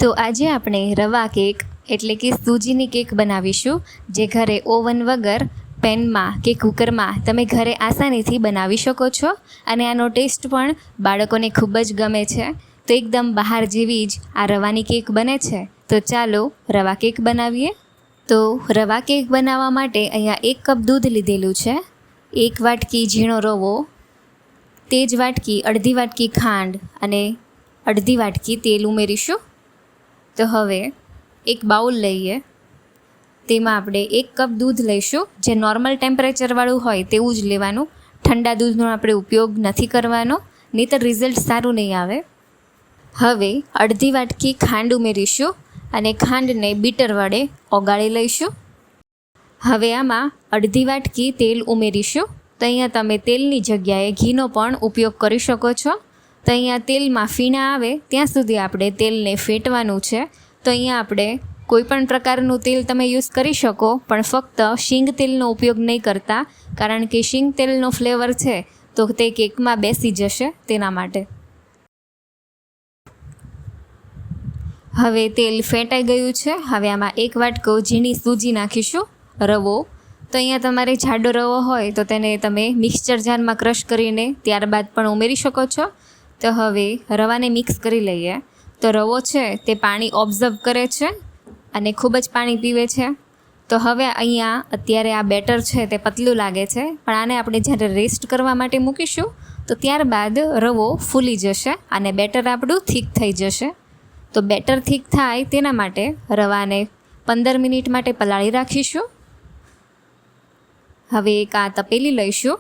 તો આજે આપણે રવા કેક એટલે કે સૂજીની કેક બનાવીશું, જે ઘરે ઓવન વગર પેનમાં કે કુકરમાં તમે ઘરે આસાનીથી બનાવી શકો છો અને આનો ટેસ્ટ પણ બાળકોને ખૂબ જ ગમે છે. તો એકદમ બહાર જેવી જ આ રવાની કેક બને છે. તો ચાલો રવા કેક બનાવીએ. તો રવા કેક બનાવવા માટે અહીંયા 1 કપ દૂધ લીધેલું છે, 1 વાટકી ઝીણો રવો, તે જ વાટકી અડધી વાટકી ખાંડ અને અડધી વાટકી તેલ ઉમેરીશું. તો હવે એક બાઉલ લઈએ, તેમાં આપણે 1 કપ દૂધ લઈશું. જે નોર્મલ ટેમ્પરેચરવાળું હોય તેવું જ લેવાનું. ઠંડા દૂધનો આપણે ઉપયોગ નથી કરવાનો, નહીંતર રિઝલ્ટ સારું નહીં આવે. હવે અડધી વાટકી ખાંડ ઉમેરીશું અને ખાંડને બીટર વડે ઓગાળી લઈશું. હવે આમાં અડધી વાટકી તેલ ઉમેરીશું. તો અહીંયા તમે તેલની જગ્યાએ ઘીનો પણ ઉપયોગ કરી શકો છો. તો અહીંયા તેલમાં ફીણા આવે ત્યાં સુધી આપણે તેલને ફેટવાનું છે. તો અહીંયા આપણે કોઈપણ પ્રકારનું તેલ તમે યુઝ કરી શકો, પણ ફક્ત શીંગ તેલનો ઉપયોગ નહીં કરતા, કારણ કે શીંગ તેલનો ફ્લેવર છે તો તે કેકમાં બેસી જશે તેના માટે. હવે તેલ ફેટાઈ ગયું છે. હવે આમાં 1 વાટકો ઝીણી સૂજી નાખીશું. રવો તો અહીંયા તમારે જાડો રવો હોય તો તેને તમે મિક્સચર જારમાં ક્રશ કરીને ત્યારબાદ પણ ઉમેરી શકો છો. તો હવે રવાને મિક્સ કરી લઈએ. તો રવો છે તે પાણી ઓબ્ઝર્વ કરે છે અને ખૂબ જ પાણી પીવે છે. તો હવે અહીંયા અત્યારે આ બેટર છે તે પતલું લાગે છે, પણ આને આપણે જ્યારે રેસ્ટ કરવા માટે મૂકીશું તો ત્યારબાદ રવો ફૂલી જશે અને બેટર આપણું થીક થઈ જશે. તો બેટર થીક થાય તેના માટે રવાને 15 મિનિટ માટે પલાળી રાખીશું. હવે એક આ તપેલી લઈશું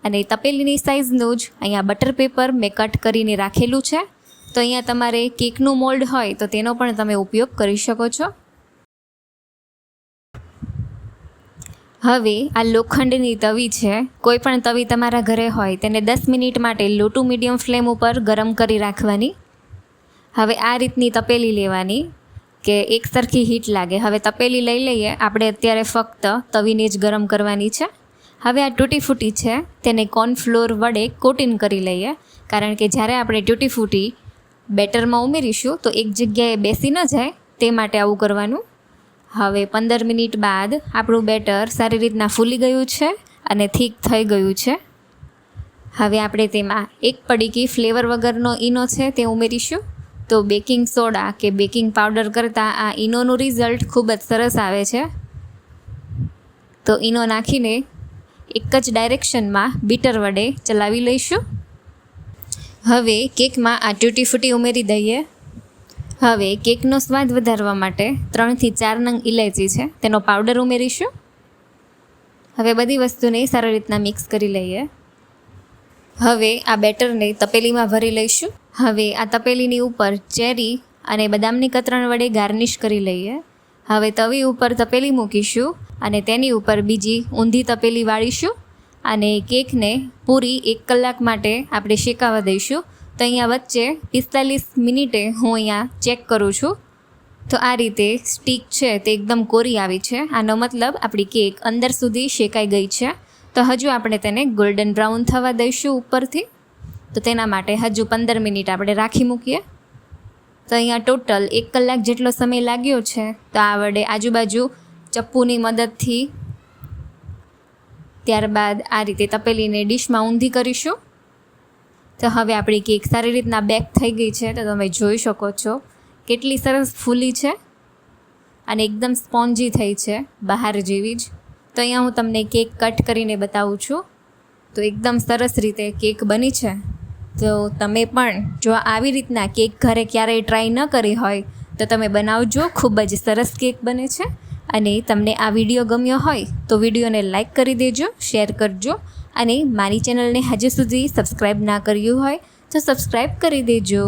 અને તપેલીની સાઇઝનું જ અહીંયા બટર પેપર મેં કટ કરીને રાખેલું છે. તો અહીંયા તમારે કેકનું મોલ્ડ હોય તો તેનો પણ તમે ઉપયોગ કરી શકો છો. હવે આ લોખંડની તવી છે, કોઈ પણ તવી તમારા ઘરે હોય તેને 10 મિનિટ માટે લો ટુ મીડિયમ ફ્લેમ ઉપર ગરમ કરી રાખવાની. હવે આ રીતની તપેલી લેવાની કે એક સરખી હીટ લાગે. હવે તપેલી લઈ લઈએ, આપણે અત્યારે ફક્ત તવીને જ ગરમ કરવાની છે. હવે આ તૂટી ફૂટી છે તેને કોર્નફ્લોર વડે કોટિંગ કરી લઈએ, કારણ કે જ્યારે આપણે તૂટી ફૂટી બેટરમાં ઉમેરીશું તો એક જગ્યાએ બેસી ન જાય તે માટે આવું કરવાનું. હવે 15 મિનિટ બાદ આપણું બેટર સારી રીતના ફૂલી ગયું છે અને થીક થઈ ગયું છે. હવે આપણે તેમાં 1 પડીકી ફ્લેવર વગરનો ઈનો છે તે ઉમેરીશું. તો બેકિંગ સોડા કે બેકિંગ પાવડર કરતાં આ ઈનોનું રિઝલ્ટ ખૂબ જ સરસ આવે છે. તો ઈનો નાખીને એક જ ડાયરેક્શનમાં બીટર વડે ચલાવી લઈશું. હવે કેકમાં આ તૂટી ફૂટી ઉમેરી દઈએ. હવે કેકનો સ્વાદ વધારવા માટે 3 થી 4 નંગ ઇલાયચી છે તેનો પાવડર ઉમેરીશું. હવે બધી વસ્તુને સારી રીતના મિક્સ કરી લઈએ. હવે આ બેટરને તપેલીમાં ભરી લઈશું. હવે આ તપેલીની ઉપર ચેરી અને બદામની કતરણ વડે ગાર્નિશ કરી લઈએ. હવે તવી ઉપર તપેલી મૂકીશું અને તેની ઉપર બીજી ઊંધી તપેલી વાળીશું અને કેકને પૂરી 1 કલાક માટે આપણે શેકાવા દઈશું. તો અહીંયા વચ્ચે 45 મિનિટે હું અહીંયા ચેક કરું છું. તો આ રીતે સ્ટીક છે તે એકદમ કોરી આવી છે. આનો મતલબ આપણી કેક અંદર સુધી શેકાઈ ગઈ છે. તો હજુ આપણે તેને ગોલ્ડન બ્રાઉન થવા દઈશું ઉપરથી. તો તેના માટે હજુ 15 મિનિટ આપણે રાખી મૂકીએ. તો અહીંયા ટોટલ 1 કલાક જેટલો સમય લાગ્યો છે. તો આ વડે આજુબાજુ ચપ્પુની મદદથી ત્યારબાદ આ રીતે તપેલીને ડીશમાં ઊંધી કરીશું. તો હવે આપણી કેક સારી રીતના બેક થઈ ગઈ છે. તો તમે જોઈ શકો છો કેટલી સરસ ફૂલી છે અને એકદમ સ્પોન્જી થઈ છે, બહાર જેવી જ. તો અહીંયા હું તમને કેક કટ કરીને બતાવું છું. તો એકદમ સરસ રીતે કેક બની છે. તો તમે પણ જો આવી રીતના કેક ઘરે ક્યારેય ટ્રાય ન કરી હોય તો તમે બનાવજો, ખૂબ જ સરસ કેક બને છે. અને તમને આ વિડીયો ગમ્યો હોય તો વિડીયોને લાઇક કરી દેજો, શેર કરજો અને મારી ચેનલને હજુ સુધી સબસ્ક્રાઈબ ના કર્યું હોય તો સબસ્ક્રાઈબ કરી દેજો.